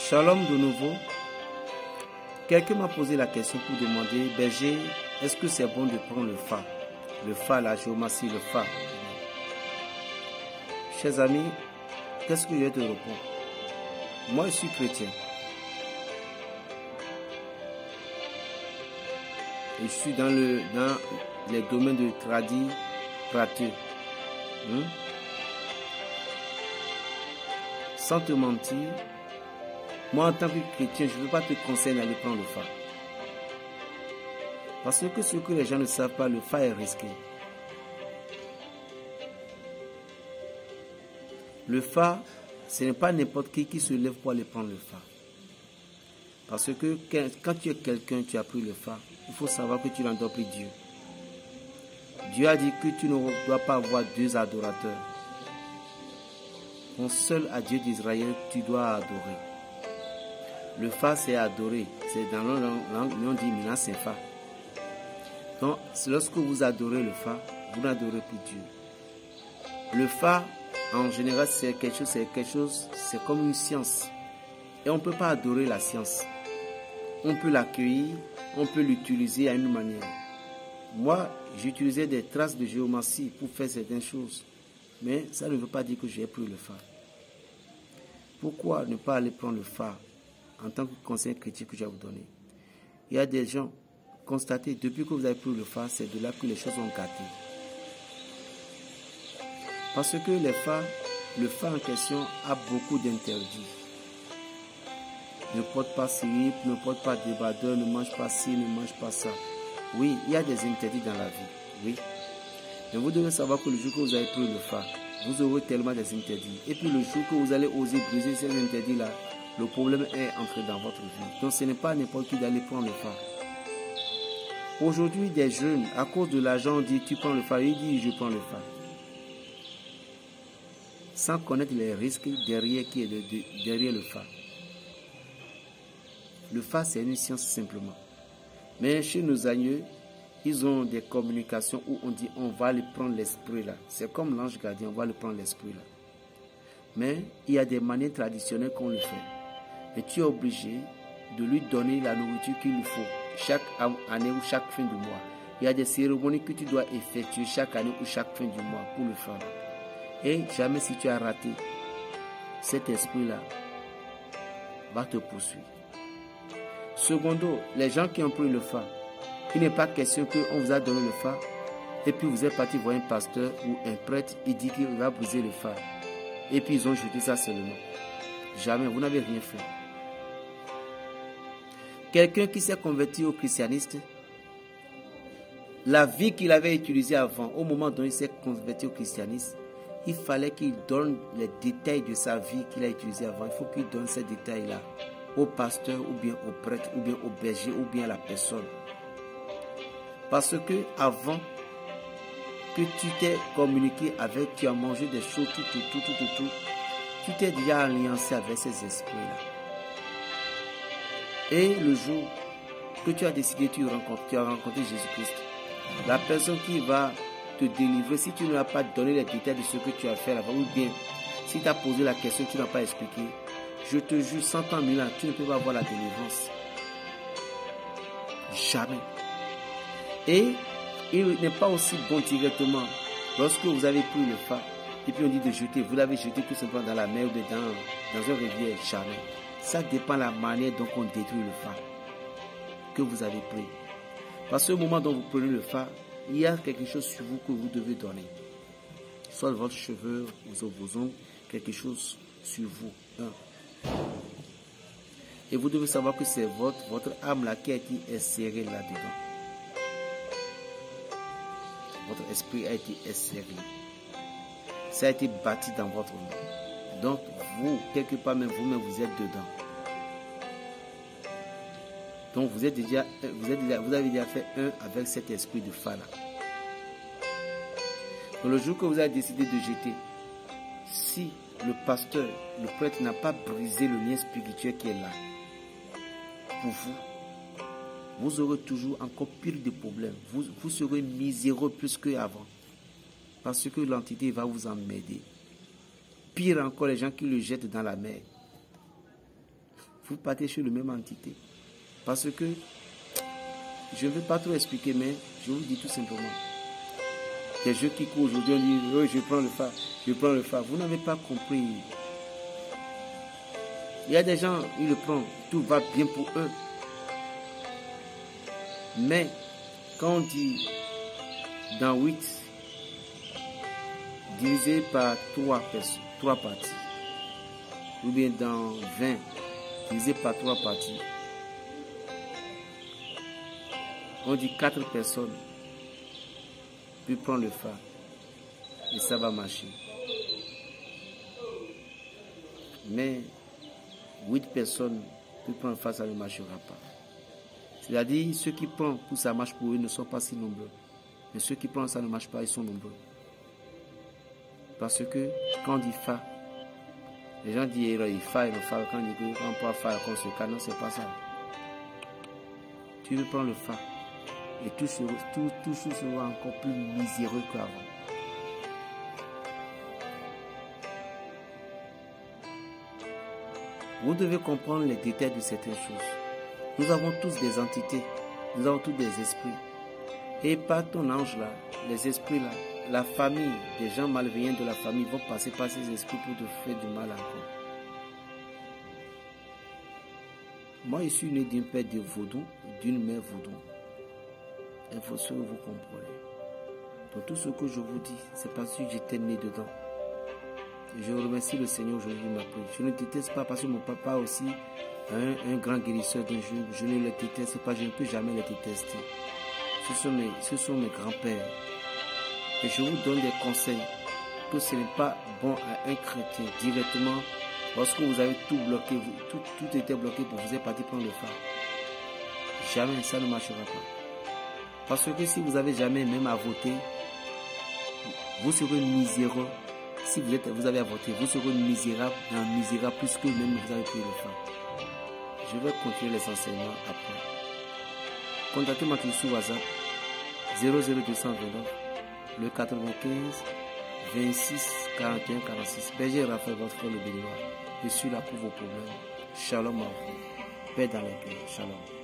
Shalom de nouveau. Quelqu'un m'a posé la question pour demander, berger, est-ce que c'est bon de prendre le fa? Le fa, la géomatie, le fa. Chers amis, qu'est-ce que je vais te répondre? Moi, je suis chrétien. Je suis dans les domaines de tradit, pratique. Sans te mentir, moi en tant que chrétien, je ne veux pas te conseiller d'aller prendre le fa. Parce que ce que les gens ne savent pas, le fa est risqué. Le fa, ce n'est pas n'importe qui se lève pour aller prendre le fa. Parce que quand tu es quelqu'un, tu as pris le fa, il faut savoir que tu n'en dois plus Dieu. Dieu a dit que tu ne dois pas avoir deux adorateurs. Ton seul à Dieu d'Israël, tu dois adorer. Le fa, c'est adorer. C'est dans la langue, on dit mina c'est fa. Donc, lorsque vous adorez le fa, vous n'adorez plus Dieu. Le fa, en général, c'est comme une science. Et on ne peut pas adorer la science. On peut l'accueillir, on peut l'utiliser à une manière. Moi, j'utilisais des traces de géomatie pour faire certaines choses. Mais ça ne veut pas dire que j'ai pris le fa. Pourquoi ne pas aller prendre le fa en tant que conseil chrétien que je vais vous donner? Il y a des gens constatés, depuis que vous avez pris le fa, c'est de là que les choses ont gâté. Parce que le fa en question a beaucoup d'interdits. Ne porte pas slip, ne porte pas débardeur, ne mange pas ci, ne mange pas ça. Oui, il y a des interdits dans la vie. Oui. Mais vous devez savoir que le jour que vous avez pris le fa, vous aurez tellement des interdits. Et puis le jour que vous allez oser briser ces interdits-là, le problème est entré dans votre vie. Donc ce n'est pas n'importe qui d'aller prendre le fa. Aujourd'hui, des jeunes, à cause de l'argent, disent tu prends le fa, ils disent je prends le fa. Sans connaître les risques derrière le fa. Le fa, c'est une science simplement. Mais chez nos aïeux, ils ont des communications où on dit on va aller prendre l'esprit là. C'est comme l'ange gardien, on va aller prendre l'esprit là. Mais il y a des manières traditionnelles qu'on le fait. Et tu es obligé de lui donner la nourriture qu'il lui faut chaque année ou chaque fin du mois. Il y a des cérémonies que tu dois effectuer chaque année ou chaque fin du mois pour le faire. Et jamais si tu as raté, cet esprit-là va te poursuivre. Secondo, les gens qui ont pris le fa, il n'est pas question qu'on vous a donné le fa et puis vous êtes parti voir un pasteur ou un prêtre, il dit qu'il va briser le fa. Et puis ils ont jeté ça seulement. Jamais, vous n'avez rien fait. Quelqu'un qui s'est converti au christianisme, la vie qu'il avait utilisée avant, au moment où il s'est converti au christianisme, il fallait qu'il donne les détails de sa vie qu'il a utilisée avant. Il faut qu'il donne ces détails-là au pasteur, ou bien au prêtre, ou bien au berger, ou bien à la personne. Parce que avant que tu t'es communiqué avec, tu as mangé des choses, tout, tu t'es déjà alliancé avec ces esprits-là. Et le jour que tu as décidé, tu as rencontré Jésus-Christ, la personne qui va te délivrer, si tu ne lui as pas donné les détails de ce que tu as fait là-bas, ou bien si tu as posé la question, tu n'as pas expliqué, je te jure, 100 ans, 1000 ans, tu ne peux pas avoir la délivrance. Jamais. Et il n'est pas aussi bon directement lorsque vous avez pris le fa et puis on dit de jeter, vous l'avez jeté tout simplement dans la mer ou dans un rivière. Jamais. Ça dépend de la manière dont on détruit le fa que vous avez pris. Parce qu'au moment dont vous prenez le fa, il y a quelque chose sur vous que vous devez donner. Soit votre cheveux, vos ongles, quelque chose sur vous. Et vous devez savoir que c'est votre âme là qui a été insérée là-dedans. Votre esprit a été inséré. Ça a été bâti dans votre nom. Donc vous, quelque part même vous-même, vous êtes dedans. Donc vous avez déjà fait un avec cet esprit de fa là. Donc le jour que vous avez décidé de jeter, si le pasteur, le prêtre n'a pas brisé le lien spirituel qui est là, pour vous aurez toujours encore pire de problèmes. Vous serez miséreux plus qu'avant. Parce que l'entité va vous emmerder. Pire encore, les gens qui le jettent dans la mer. vous partez sur la même entité. Parce que, je ne vais pas trop expliquer, mais je vous dis tout simplement. Des jeux qui courent aujourd'hui, on dit, oh, je prends le phare, je prends le phare. Vous n'avez pas compris. Il y a des gens, ils le prennent, tout va bien pour eux. Mais, quand on dit dans 8, divisé par 3 parties, ou bien dans 20, divisé par 3 parties, on dit 4 personnes peuvent prendre le phare et ça va marcher. Mais 8 personnes peuvent prendre le phare, ça ne marchera pas. C'est-à-dire, ceux qui prennent pour ça marche pour eux ne sont pas si nombreux. Mais ceux qui prennent ça ne marche pas, ils sont nombreux. Parce que quand on dit phare, les gens disent il phare, le phare, quand on dit qu'on peut faire comme ce cas, non, c'est pas ça. Tu veux prendre le phare et tout sera encore plus miséreux qu'avant. Vous devez comprendre les détails de certaines choses. Nous avons tous des entités, nous avons tous des esprits. Et par ton ange là, les esprits là, la famille, des gens malveillants de la famille vont passer par ces esprits pour te faire du mal encore. Moi, je suis né d'un père de vaudou, d'une mère vaudou. Il faut que vous compreniez. Donc tout ce que je vous dis, c'est parce que j'étais né dedans. Je remercie le Seigneur aujourd'hui de ma prière. Je ne déteste pas parce que mon papa aussi, un grand guérisseur d'un jour, je ne le déteste pas, je ne peux jamais le détester. Ce sont mes grands-pères. Et je vous donne des conseils que ce n'est pas bon à un chrétien directement lorsque vous avez tout bloqué, tout était bloqué pour vous êtes parti prendre le phare. Jamais, ça ne marchera pas. Parce que si vous n'avez jamais même à voter, vous serez misérable. Si vous avez à voter, vous serez misérable plus que même vous avez pris le phare. Je vais continuer les enseignements après. Contactez-moi sur WhatsApp 00229 le 95 26 41 46. Berger Raphaël, votre frère le béninois. Je suis là pour vos problèmes. Shalom à vous. Paix dans les cœurs. Shalom.